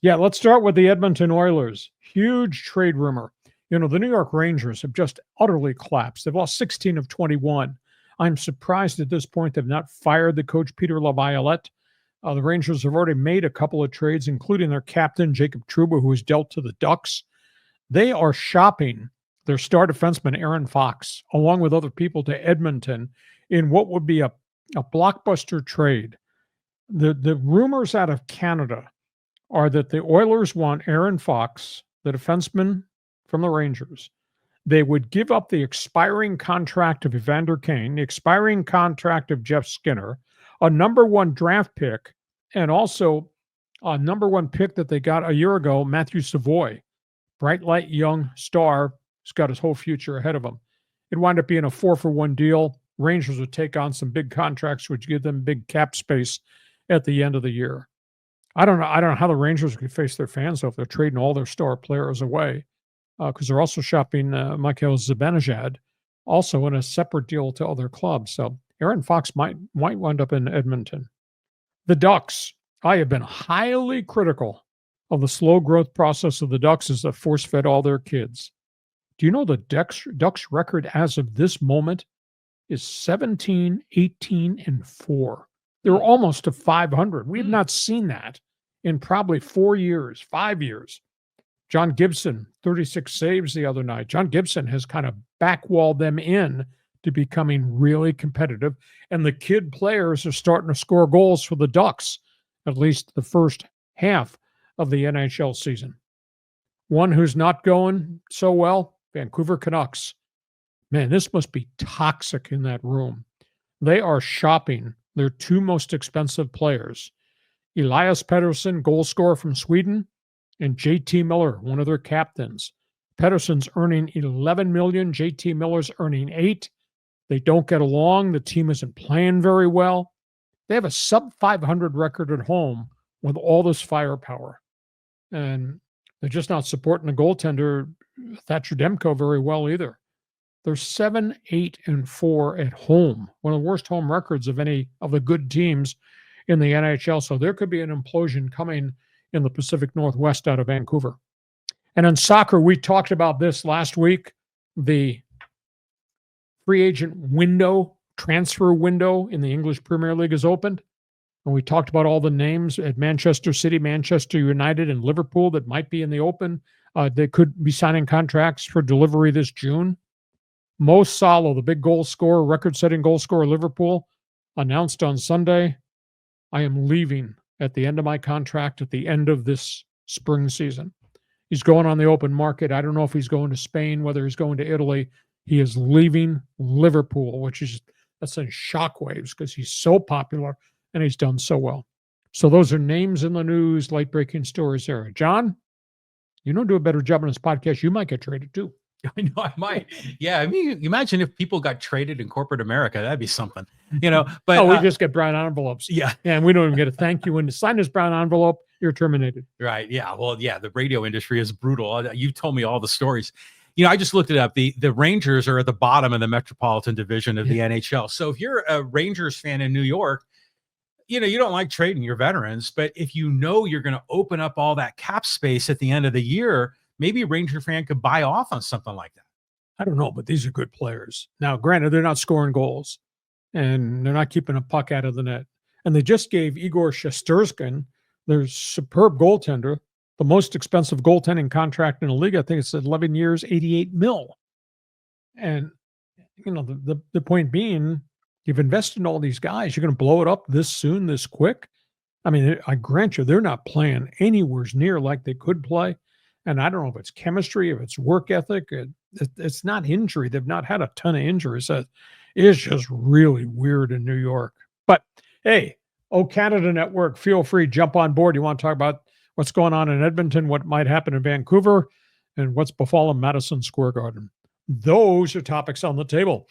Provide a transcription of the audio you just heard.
Yeah, let's start with the Edmonton Oilers. Huge trade rumor. The New York Rangers have just utterly collapsed. They've lost 16 of 21. I'm surprised at this point they've not fired the coach, Peter Laviolette. The Rangers have already made a couple of trades, including their captain, Jacob Trouba, who was dealt to the Ducks. They are shopping their star defenseman, Aaron Fox, along with other people, to Edmonton in what would be a blockbuster trade. The rumors out of Canada are that the Oilers want Aaron Fox, the defenseman from the Rangers. They would give up the expiring contract of Evander Kane, the expiring contract of Jeff Skinner, a number one draft pick, and also a number one pick that they got a year ago, Matthew Savoy, bright light young star. He's got his whole future ahead of him. It wound up being a 4-for-1 deal. Rangers would take on some big contracts, which give them big cap space at the end of the year. I don't know how the Rangers could face their fans though if they're trading all their star players away, because they're also shopping Mikhail Zibanejad, also in a separate deal to other clubs. So Aaron Fox might wind up in Edmonton. The Ducks. I have been highly critical of the slow growth process of the Ducks as they force-fed all their kids. Do you know the Ducks record as of this moment is 17, 18, and 4? They're almost to 500. We have not seen that in probably 4 years, 5 years. John Gibson, 36 saves the other night. John Gibson has kind of backwalled them in to becoming really competitive. And the kid players are starting to score goals for the Ducks, at least the first half of the NHL season. One who's not going so well, Vancouver Canucks. Man, this must be toxic in that room. They are shopping their two most expensive players, Elias Pettersson, goal scorer from Sweden, and JT Miller, one of their captains. Pettersson's earning $11 million. JT Miller's earning $8 million. They don't get along. The team isn't playing very well. They have a sub-500 record at home with all this firepower. And they're just not supporting the goaltender, Thatcher Demko, very well either. They're 7, 8, and 4 at home, one of the worst home records of any of the good teams in the NHL. So there could be an implosion coming in the Pacific Northwest out of Vancouver. And in soccer, we talked about this last week. The free agent window, transfer window in the English Premier League is opened. And we talked about all the names at Manchester City, Manchester United, and Liverpool that might be in the open. They could be signing contracts for delivery this June. Mo Salah, the big goal scorer, record-setting goal scorer, Liverpool, announced on Sunday, I am leaving at the end of my contract at the end of this spring season. He's going on the open market. I don't know if he's going to Spain, whether he's going to Italy. He is leaving Liverpool, that sends shockwaves because he's so popular and he's done so well. So those are names in the news, late-breaking stories there. John, you don't do a better job on this podcast. You might get traded too. I know I might. Yeah. I mean, imagine if people got traded in corporate America. That'd be something, but we just get brown envelopes. Yeah. And we don't even get a thank you. When you sign this brown envelope, you're terminated. Right. Yeah. Well, yeah. The radio industry is brutal. You told me all the stories. I just looked it up. The Rangers are at the bottom of the Metropolitan Division of the NHL. So if you're a Rangers fan in New York, you don't like trading your veterans, but if you're going to open up all that cap space at the end of the year, maybe a Ranger fan could buy off on something like that. I don't know, but these are good players. Now, granted, they're not scoring goals, and they're not keeping a puck out of the net. And they just gave Igor Shesterkin, their superb goaltender, the most expensive goaltending contract in the league. I think it's 11 years, $88 million. And, the point being, you've invested in all these guys. You're going to blow it up this soon, this quick? I mean, I grant you, they're not playing anywhere near like they could play. And I don't know if it's chemistry, if it's work ethic. It's not injury. They've not had a ton of injuries. It's just really weird in New York. But, hey, Canada Network, feel free, jump on board. You want to talk about what's going on in Edmonton, what might happen in Vancouver, and what's befallen Madison Square Garden. Those are topics on the table.